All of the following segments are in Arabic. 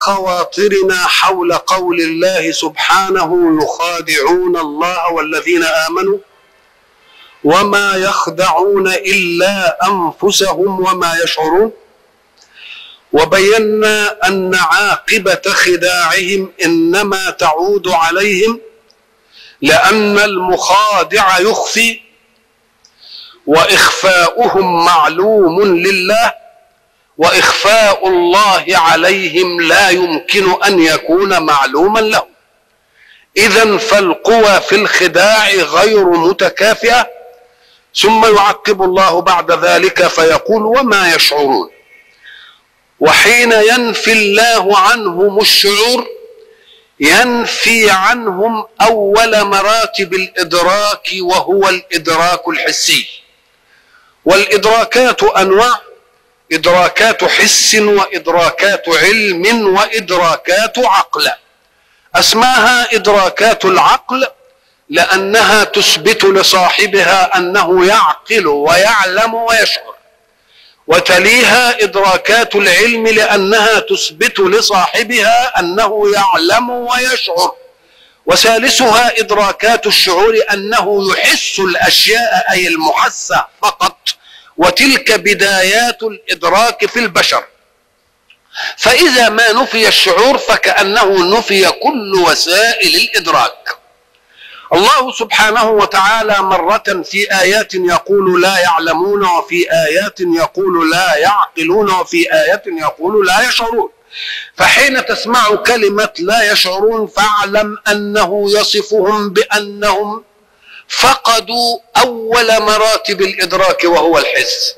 خواطرنا حول قول الله سبحانه: يخادعون الله والذين آمنوا وما يخدعون إلا أنفسهم وما يشعرون. وبينا أن عاقبة خداعهم إنما تعود عليهم، لأن المخادع يخفي، وإخفاؤهم معلوم لله، وإخفاء الله عليهم لا يمكن أن يكون معلوما له. إذن فالقوى في الخداع غير متكافئة. ثم يعقب الله بعد ذلك فيقول: وما يشعرون. وحين ينفي الله عنهم الشعور ينفي عنهم أول مراتب الإدراك، وهو الإدراك الحسي. والإدراكات أنواع: إدراكات حس، وإدراكات علم، وإدراكات عقل. أسماها إدراكات العقل لأنها تثبت لصاحبها أنه يعقل ويعلم ويشعر، وتليها إدراكات العلم لأنها تثبت لصاحبها أنه يعلم ويشعر، وثالثها إدراكات الشعور أنه يحس الأشياء أي المحسة فقط، وتلك بدايات الإدراك في البشر. فإذا ما نفي الشعور فكأنه نفي كل وسائل الإدراك. الله سبحانه وتعالى مرة في آيات يقول لا يعلمون، وفي آيات يقول لا يعقلون، وفي آيات يقول لا يشعرون. فحين تسمع كلمة لا يشعرون فاعلم أنه يصفهم بأنهم فقدوا أول مراتب الإدراك وهو الحس،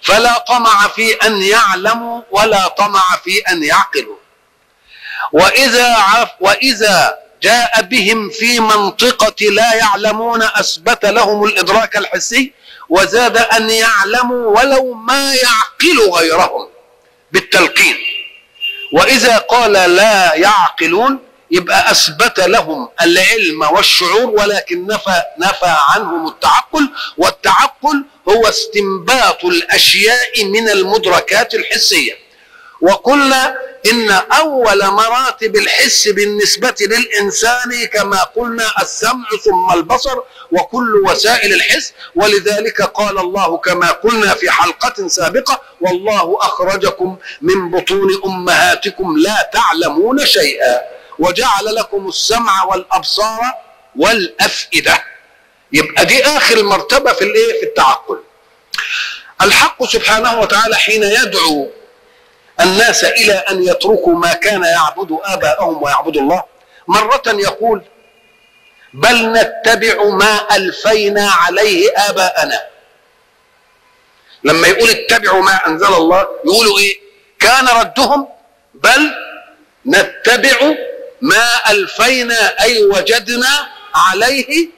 فلا طمع في أن يعلموا ولا طمع في أن يعقلوا. وإذا جاء بهم في منطقة لا يعلمون أثبت لهم الإدراك الحسي، وزاد أن يعلموا ولو ما يعقل غيرهم بالتلقين. وإذا قال لا يعقلون يبقى أثبت لهم العلم والشعور، ولكن نفى عنهم التعقل، والتعقل هو استنباط الأشياء من المدركات الحسية. وقلنا إن أول مراتب الحس بالنسبة للإنسان كما قلنا السمع ثم البصر وكل وسائل الحس. ولذلك قال الله كما قلنا في حلقة سابقة: والله أخرجكم من بطون أمهاتكم لا تعلمون شيئا وجعل لكم السمع والأبصار والأفئدة. يبقى دي آخر مرتبة في التعقل. الحق سبحانه وتعالى حين يدعو الناس إلى أن يتركوا ما كان يعبد آباءهم ويعبدوا الله، مرة يقول: بل نتبع ما ألفينا عليه آباءنا. لما يقول اتبعوا ما أنزل الله يقولوا إيه؟ كان ردهم: بل نتبع ما ألفينا أي وجدنا عليه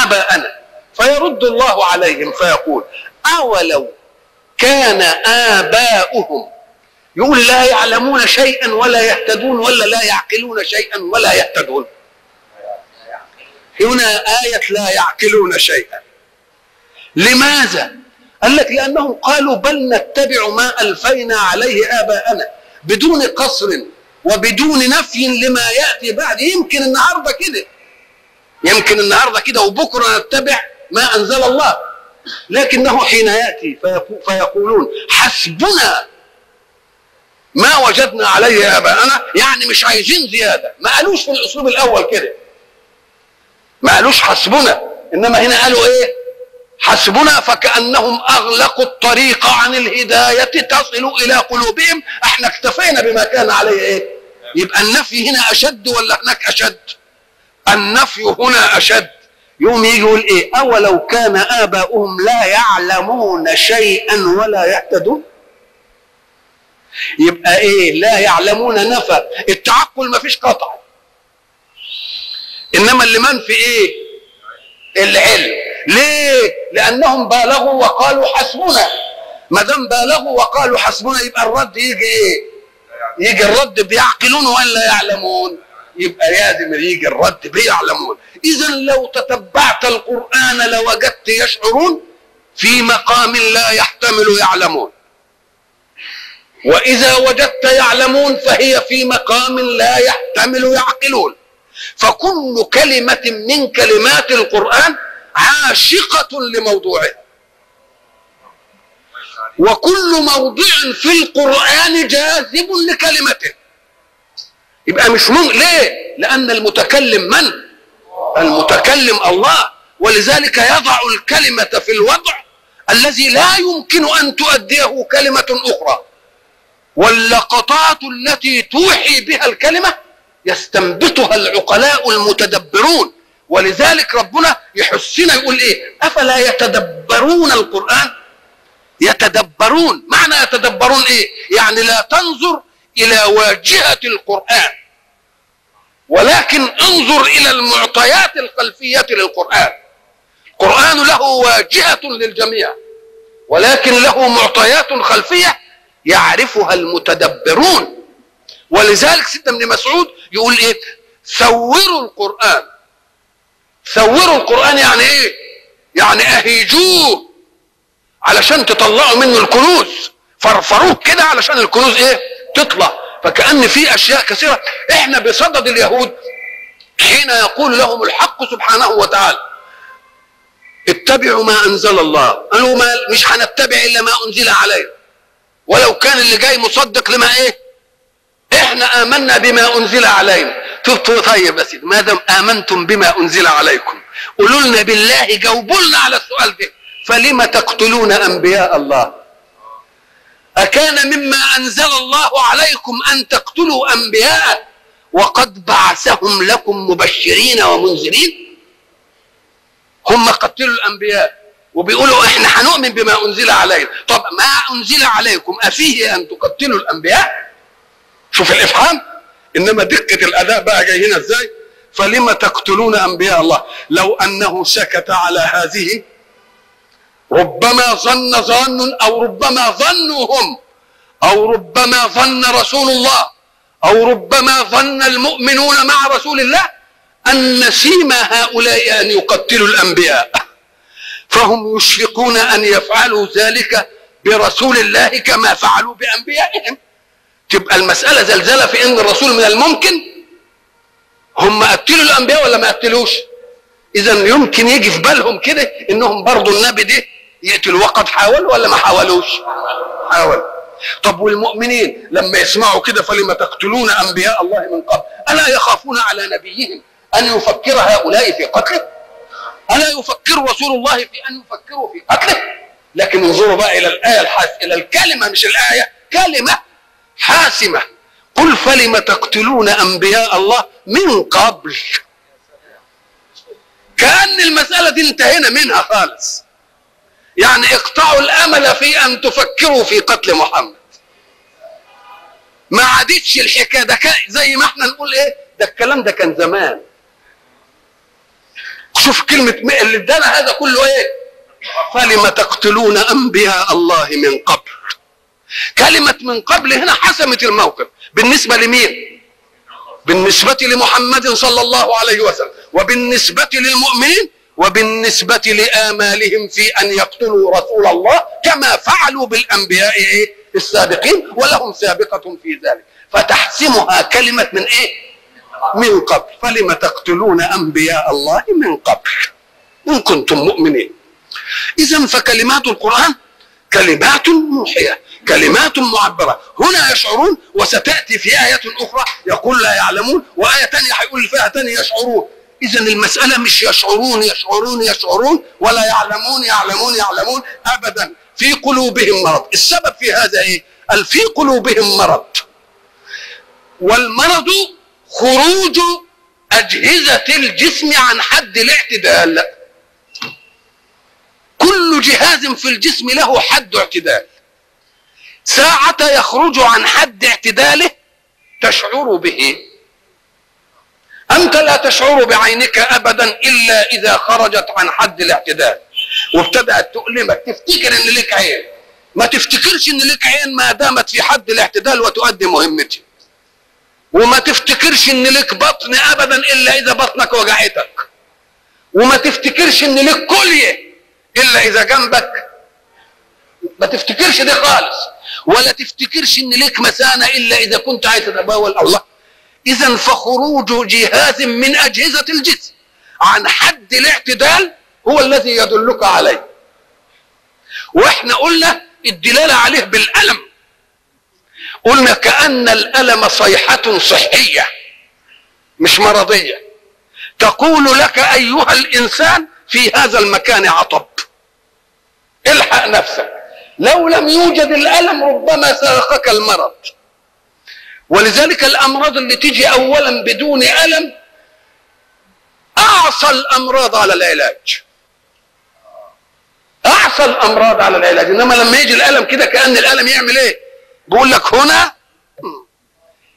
آباءنا. فيرد الله عليهم فيقول: أولو كان آباؤهم، يقول لا يعلمون شيئا ولا يهتدون، ولا لا يعقلون شيئا ولا يهتدون؟ هنا آية لا يعقلون شيئا. لماذا؟ قال لك لأنهم قالوا بل نتبع ما ألفينا عليه آباءنا، بدون قصر وبدون نفي لما يأتي بعد. يمكن النهاردة كده وبكرة نتبع ما أنزل الله، لكنه حين يأتي فيقولون حسبنا ما وجدنا عليه آباءنا، يعني مش عايزين زيادة. ما قالوش في الأسلوب الأول كده، ما قالوش حسبنا، إنما هنا قالوا إيه؟ حسبنا. فكأنهم أغلقوا الطريق عن الهداية تصل إلى قلوبهم. احنا اكتفينا بما كان عليه إيه؟ يبقى النفي هنا أشد ولا هناك أشد؟ النفي هنا أشد. يوم يجي يقول إيه؟ أولو كان آباؤهم لا يعلمون شيئا ولا يهتدون. يبقى إيه؟ لا يعلمون نفى التعقل، ما فيش قطع. إنما اللي منفي إيه؟ العلم. ليه؟ لأنهم بالغوا وقالوا حسبنا. ما دام بالغوا وقالوا حسبنا يبقى الرد يجي إيه؟ يجي الرد بيعقلون ولا يعلمون؟ يبقى لازم يجي الرد بيعلمون. إذا لو تتبعت القرآن لوجدت يشعرون في مقام لا يحتمل يعلمون. وإذا وجدت يعلمون فهي في مقام لا يحتمل يعقلون. فكل كلمة من كلمات القرآن عاشقة لموضوعه، وكل موضع في القرآن جاذب لكلمته. يبقى مش ليه؟ لأن المتكلم من؟ المتكلم الله، ولذلك يضع الكلمة في الوضع الذي لا يمكن أن تؤديه كلمة أخرى، واللقطات التي توحي بها الكلمة يستنبطها العقلاء المتدبرون. ولذلك ربنا يحسنا يقول ايه؟ أفلا يتدبرون القرآن؟ يتدبرون، معنى يتدبرون ايه؟ يعني لا تنظر إلى واجهة القرآن، ولكن انظر إلى المعطيات الخلفية للقرآن. القرآن له واجهة للجميع، ولكن له معطيات خلفية يعرفها المتدبرون. ولذلك سيدنا ابن مسعود يقول ايه؟ ثوروا القرآن. ثوروا القرآن يعني ايه؟ يعني اهيجوه علشان تطلعوا منه الكنوز، فرفروه كده علشان الكنوز ايه؟ تطلع. فكأن في اشياء كثيرة احنا بصدد اليهود حين يقول لهم الحق سبحانه وتعالى اتبعوا ما انزل الله، قالوا مش هنتبع الا ما انزل علينا، ولو كان اللي جاي مصدق لما ايه؟ احنا امنا بما انزل علينا. طيب يا سيدي، ما دام امنتم بما انزل عليكم قولوا لنا بالله، جاوبوا لنا على السؤال ده، فلم تقتلون انبياء الله؟ اكان مما انزل الله عليكم ان تقتلوا انبياء وقد بعثهم لكم مبشرين ومنذرين؟ هم قتلوا الانبياء وبيقولوا احنا هنؤمن بما انزل علينا. طب ما انزل عليكم افيه ان تقتلوا الانبياء؟ شوف الافهام، انما دقه الاداء بقى جاي هنا ازاي؟ فلم تقتلون انبياء الله؟ لو انه سكت على هذه ربما ظن ظان، او ربما ظنوا هم، او ربما ظن رسول الله، او ربما ظن المؤمنون مع رسول الله ان سيما هؤلاء ان يقتلوا الانبياء، فهم يشفقون ان يفعلوا ذلك برسول الله كما فعلوا بانبيائهم. تبقى المساله زلزله في ان الرسول من الممكن هم قتلوا الانبياء ولا ما قتلوش؟ اذا يمكن يجي في بالهم كده انهم برضو النبي ده يقتلوا، وقد حاولوا ولا ما حاولوش؟ حاولوا. طب والمؤمنين لما يسمعوا كده فلما تقتلون انبياء الله من قبل الا يخافون على نبيهم ان يفكر هؤلاء في قتله؟ الا يفكر رسول الله في ان يفكروا في قتله؟ لكن انظروا بقى الى الايه الى الكلمه، مش الايه، كلمه حاسمه، قل فلم تقتلون انبياء الله من قبل. كأن المسألة دي انتهينا منها خالص، يعني اقطعوا الامل في ان تفكروا في قتل محمد. ما عادتش الحكايه ده زي ما احنا نقول ايه ده، الكلام ده كان زمان. شوف كلمه اللي ادانا هذا كله ايه؟ فلم تقتلون انبياء الله من قبل. كلمه من قبل هنا حسمت الموقف. بالنسبه لمين؟ بالنسبه لمحمد صلى الله عليه وسلم، وبالنسبه للمؤمنين، وبالنسبة لآمالهم في أن يقتلوا رسول الله كما فعلوا بالأنبياء السابقين، ولهم سابقة في ذلك. فتحسمها كلمة من إيه؟ من قبل. فلم تقتلون أنبياء الله من قبل إن كنتم مؤمنين. إذن فكلمات القرآن كلمات موحية، كلمات معبرة. هنا يشعرون، وستأتي في آية أخرى يقول لا يعلمون، وآية تانية هيقول فيها تانية يشعرون. إذن المسألة مش يشعرون يشعرون يشعرون ولا يعلمون يعلمون يعلمون أبدا، في قلوبهم مرض. السبب في هذا إيه؟ قال في قلوبهم مرض، والمرض خروج أجهزة الجسم عن حد الاعتدال. كل جهاز في الجسم له حد اعتدال، ساعة يخرج عن حد اعتداله تشعر به. أنت لا تشعر بعينك أبدا إلا إذا خرجت عن حد الاعتدال وابتدأت تؤلمك، تفتكر إن لك عين. ما تفتكرش إن لك عين ما دامت في حد الاعتدال وتؤدي مهمتها. وما تفتكرش إن لك بطن أبدا إلا إذا بطنك وجعتك. وما تفتكرش إن لك كلية إلا إذا جنبك ما تفتكرش دي خالص، ولا تفتكرش ان ليك مسانه الا اذا كنت عايز تتبول. الله، اذا فخروج جهاز من اجهزه الجسم عن حد الاعتدال هو الذي يدلك عليه. واحنا قلنا الدلاله عليه بالالم، قلنا كأن الالم صيحه صحيه مش مرضيه، تقول لك ايها الانسان في هذا المكان عطب، الحق نفسك، لو لم يوجد الالم ربما سرقك المرض. ولذلك الامراض اللي تيجي اولا بدون الم اعصى الامراض على العلاج، اعصى الامراض على العلاج. انما لما يجي الالم كده كأن الالم يعمل ايه؟ بيقول لك هنا،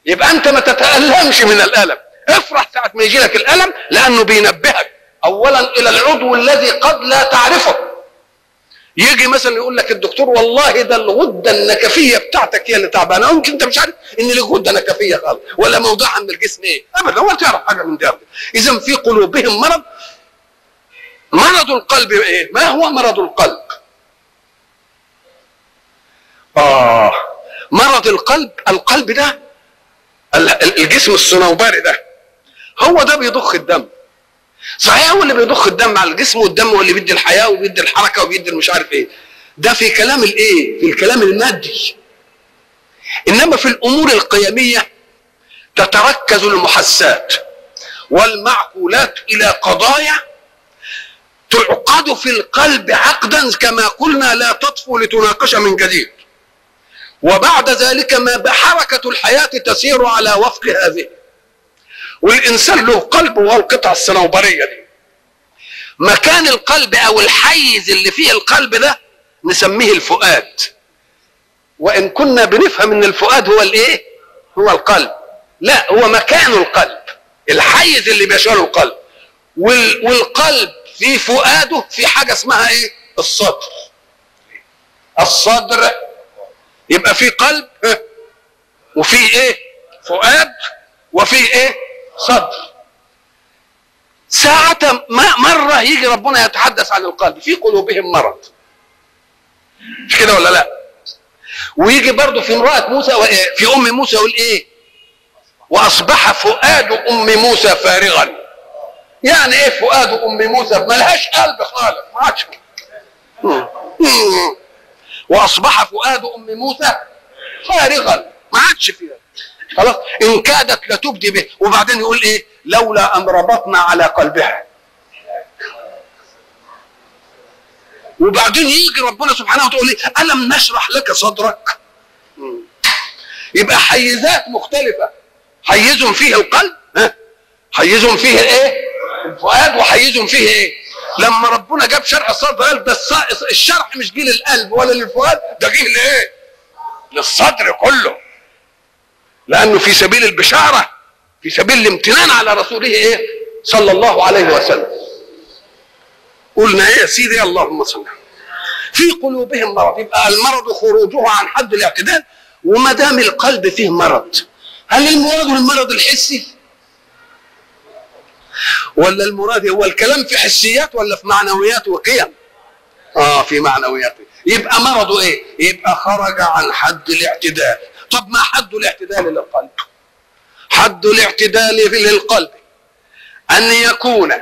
يبقى انت ما تتألمش من الالم، افرح ساعة ما يجي لك الالم، لانه بينبهك اولا الى العضو الذي قد لا تعرفه. يجي مثلا يقول لك الدكتور والله ده الغده النكفيه بتاعتك هي اللي تعبانه، يمكن انت مش عارف ان لك غده نكفيه خالص ولا موضوعها من الجسم ايه ابدا، ولا تعرف حاجه من ده. اذا في قلوبهم مرض. مرض القلب ايه؟ ما هو مرض القلب؟ مرض القلب، القلب ده الجسم الصنوبري ده، هو ده بيضخ الدم. صحيح هو اللي بيضخ الدم على الجسم، والدم هو اللي بيدي الحياه وبيدي الحركه وبيدي مش عارف ايه. ده في كلام الايه؟ في الكلام المادي. انما في الامور القيميه تتركز المحسات والمعقولات الى قضايا تعقد في القلب عقدا كما قلنا لا تطفو لتناقش من جديد، وبعد ذلك ما بحركه الحياه تسير على وفق هذه. والانسان له قلب، وهو القطعه الصنوبريه دي. مكان القلب او الحيز اللي فيه القلب ده نسميه الفؤاد، وان كنا بنفهم ان الفؤاد هو الايه؟ هو القلب. لا، هو مكان القلب، الحيز اللي بيشغله القلب. والقلب في فؤاده في حاجه اسمها ايه؟ الصدر. الصدر يبقى في قلب وفي ايه؟ فؤاد وفي ايه؟ صدر. ساعة مرة يجي ربنا يتحدث عن القلب، في قلوبهم مرض، مش كده ولا لا؟ ويجي برضه في امرأة موسى في ام موسى يقول ايه؟ واصبح فؤاد ام موسى فارغا. يعني ايه فؤاد ام موسى؟ ملهاش قلب خالص، ما عادش. واصبح فؤاد ام موسى فارغا، ما عادش فيها خلاص، ان كادت لتبدي به. وبعدين يقول ايه؟ لولا ان ربطنا على قلبها. وبعدين يجي ربنا سبحانه وتعالى الم نشرح لك صدرك. يبقى حيزات مختلفه، حيز فيه القلب، حيز فيه ايه؟ الفؤاد، وحيز فيه ايه؟ لما ربنا جاب شرح الصدر قال ده الشرح مش جه للقلب ولا للفؤاد، ده جه لايه؟ للصدر كله، لانه في سبيل البشاره، في سبيل الامتنان على رسوله ايه؟ صلى الله عليه وسلم. قلنا ايه يا سيدي؟ اللهم صل. في قلوبهم مرض، يبقى المرض خروجه عن حد الاعتدال. وما دام القلب فيه مرض، هل المراد المرض الحسي؟ ولا المراد هو الكلام في حسيات ولا في معنويات وقيم؟ في معنويات. يبقى مرضه ايه؟ يبقى خرج عن حد الاعتدال. طب ما حد الاعتدال للقلب؟ حد الاعتدال للقلب ان يكون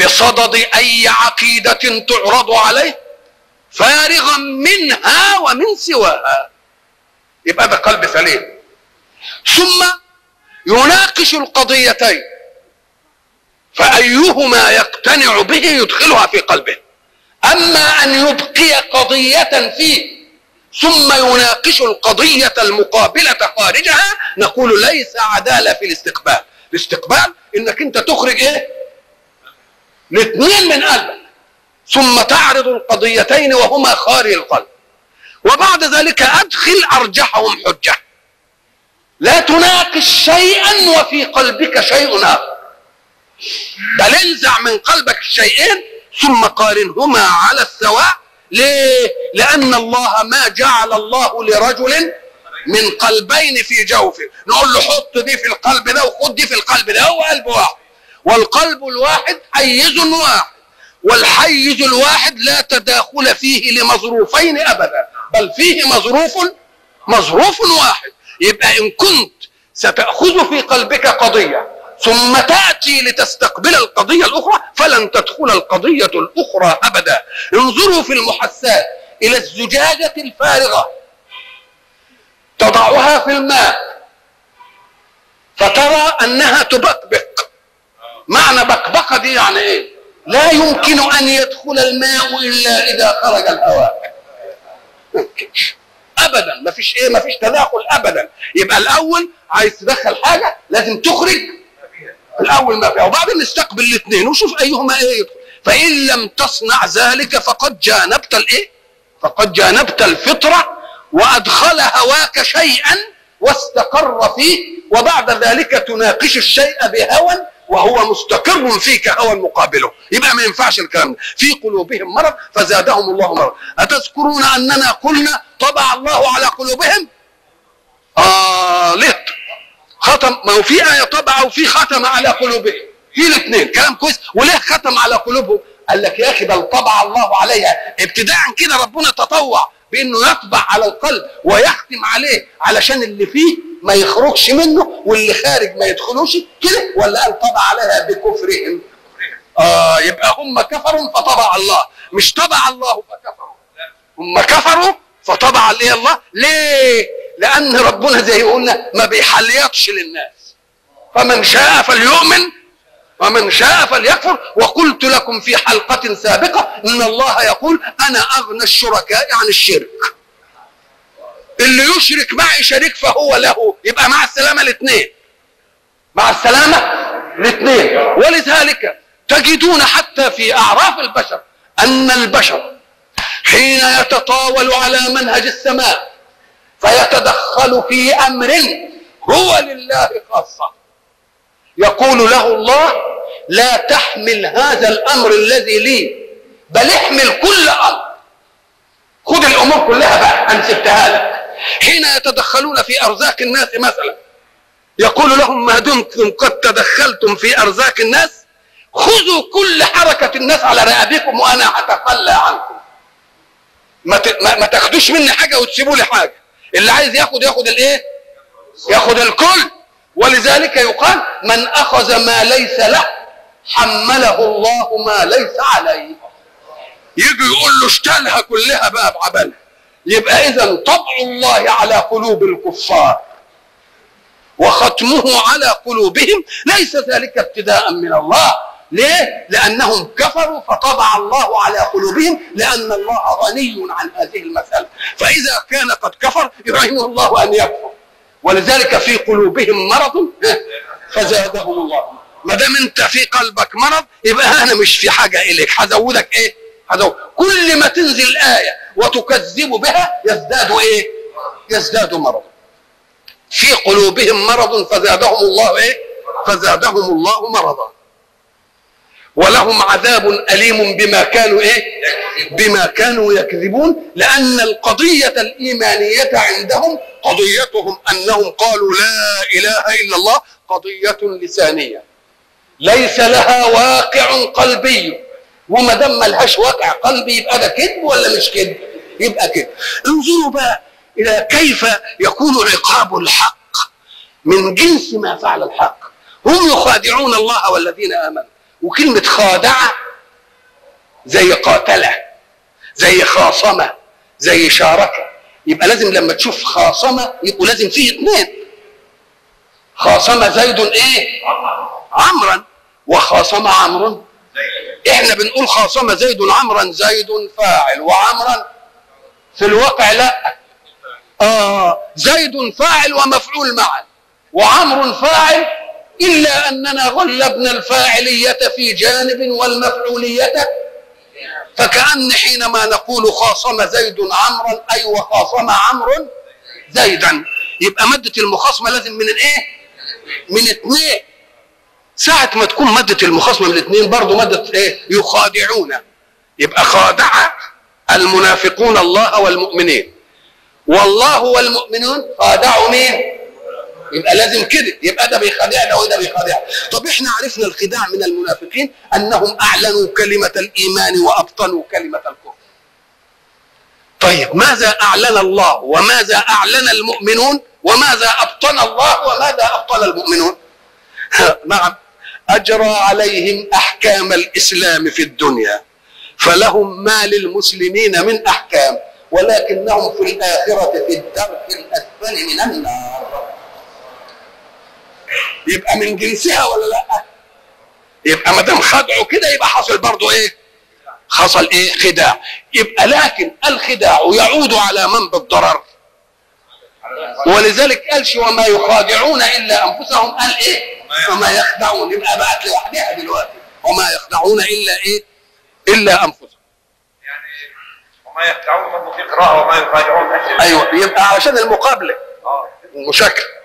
بصدد اي عقيدة تعرض عليه فارغا منها ومن سواها، يبقى ده قلب سليم. ثم يناقش القضيتين، فأيهما يقتنع به يدخلها في قلبه. أما أن يبقي قضية فيه ثم يناقش القضية المقابلة خارجها، نقول ليس عدالة في الاستقبال. الاستقبال إنك أنت تخرج إيه؟ الاثنين من قلبك، ثم تعرض القضيتين وهما خارج القلب، وبعد ذلك أدخل أرجحهم حجة. لا تناقش شيئا وفي قلبك شيء آخر، بل انزع من قلبك الشيئين ثم قارنهما على السواء. ليه؟ لأن الله ما جعل الله لرجل من قلبين في جوفه. نقول له حط دي في القلب ده وخد دي في القلب ده، هو قلب واحد، والقلب الواحد حيز واحد، والحيز الواحد لا تداخل فيه لمظروفين ابدا، بل فيه مظروف واحد. يبقى ان كنت ستأخذ في قلبك قضية ثم تأتي لتستقبل القضية الأخرى فلن تدخل القضية الأخرى أبدا. انظروا في المحسات إلى الزجاجة الفارغة تضعها في الماء فترى أنها تبقبق. معنى بقبقة دي يعني إيه؟ لا يمكن أن يدخل الماء إلا إذا خرج الهواء. ممكنش أبدا، مفيش تداخل أبدا. يبقى الأول عايز تدخل حاجة لازم تخرج الأول ما فيها وبعدين نستقبل الاثنين ونشوف أيهما إيه يدخل. فإن لم تصنع ذلك فقد جانبت الإيه؟ فقد جانبت الفطرة وأدخل هواك شيئا واستقر فيه، وبعد ذلك تناقش الشيء بهوى وهو مستقر فيك هوى مقابله. يبقى ما ينفعش الكلام ده. في قلوبهم مرض فزادهم الله مرض. أتذكرون أننا قلنا طبع الله على قلوبهم؟ ليه ختم؟ ما هو في آية طبع وفي ختم على قلوبهم، في الاثنين كلام كويس. وليه ختم على قلوبهم؟ قال لك يا أخي بل طبع الله عليها ابتداء كده. ربنا تطوع بأنه يطبع على القلب ويختم عليه علشان اللي فيه ما يخرجش منه واللي خارج ما يدخلوش كده، ولا قال طبع عليها بكفرهم؟ يبقى هم كفروا فطبع الله، مش طبع الله فكفروا. هم كفروا فطبع عليه الله. ليه؟ لأن ربنا زي قلنا ما بيحليطش للناس، فمن شاء فليؤمن ومن شاء فليكفر. وقلت لكم في حلقة سابقة إن الله يقول أنا أغنى الشركاء عن الشرك. اللي يشرك معي شريك فهو له. يبقى مع السلامة الاثنين، مع السلامة الاثنين. ولذلك تجدون حتى في أعراف البشر أن البشر حين يتطاول على منهج السماء فيتدخل في أمر هو لله خاصة، يقول له الله لا تحمل هذا الأمر الذي لي بل احمل كل أمر، خذ الأمور كلها بقى أنا سبتها لك. حين يتدخلون في أرزاق الناس مثلا يقول لهم ما دمتم قد تدخلتم في أرزاق الناس خذوا كل حركة الناس على رقبكم وأنا أتخلى عنكم. ما تاخدوش مني حاجة وتسيبوا لي حاجة. اللي عايز ياخد الايه؟ ياخد الكل. ولذلك يقال من أخذ ما ليس له حمله الله ما ليس عليه. يجي يقول له اشتلها كلها بقى بعبالها. يبقى إذا طبع الله على قلوب الكفار وختمه على قلوبهم ليس ذلك ابتداء من الله. ليه؟ لأنهم كفروا فطبع الله على قلوبهم، لأن الله غني عن هذه المسألة. فإذا كان قد كفر يرحمه الله أن يكفر. ولذلك في قلوبهم مرض فزادهم الله. ما دام انت في قلبك مرض يبقى انا مش في حاجه اليك، هزودك ايه؟ كل ما تنزل آية وتكذب بها يزداد ايه؟ يزداد مرض. في قلوبهم مرض فزادهم الله ايه؟ فزادهم الله مرضا. ولهم عذاب أليم بما كانوا ايه؟ بما كانوا يكذبون. لأن القضية الإيمانية عندهم قضيتهم أنهم قالوا لا إله إلا الله قضية لسانية ليس لها واقع قلبي. وما دام ملهاش واقع قلبي يبقى ده كذب ولا مش كذب؟ يبقى كذب. انظروا بقى إلى كيف يكون عقاب الحق من جنس ما فعل الحق. هم يخادعون الله والذين آمنوا. وكلمة خادعة زي قاتلة زي خاصمة زي شاركة. يبقى لازم لما تشوف خاصمة يبقوا لازم فيه اثنين. خاصمة زيد ايه؟ عمرا. وخاصمة عمرو. احنا بنقول خاصمة زيد عمرا، زيد فاعل وعمرا في الواقع لا. زيد فاعل ومفعول معا وعمر فاعل، إلا أننا غلبنا الفاعلية في جانب والمفعولية. فكأن حينما نقول خاصم زيد عمرا أي وخاصم عمرو زيدا، يبقى مادة المخاصمة لازم من الايه؟ من اثنين. ساعة ما تكون مادة المخاصمة من اثنين برضو مادة ايه؟ يخادعون. يبقى خادع المنافقون الله والمؤمنين، والله والمؤمنون خادعوا مين؟ يبقى لازم كده، يبقى ده بيخادعنا وده بيخادعنا. طب احنا عرفنا الخداع من المنافقين انهم اعلنوا كلمه الايمان وابطلوا كلمه الكفر. طيب ماذا اعلن الله وماذا اعلن المؤمنون وماذا ابطل الله وماذا ابطل المؤمنون؟ نعم، اجرى عليهم احكام الاسلام في الدنيا فلهم ما للمسلمين من احكام، ولكنهم في الاخره في الدرك الاسفل من النار. يبقى من جنسها ولا لا؟ يبقى ما دام خدعوا كده يبقى حصل برضه ايه؟ حصل ايه؟ خداع. يبقى لكن الخداع يعود على من بالضرر، ولذلك قالش وما يخادعون الا انفسهم، قال ايه؟ وما يخدعون. يبقى بقت لوحدها دلوقتي، وما يخدعون الا ايه؟ الا انفسهم. يعني وما يخدعون برضه في قراءه وما يخادعون. ايوه، يبقى علشان المقابله المشاكله.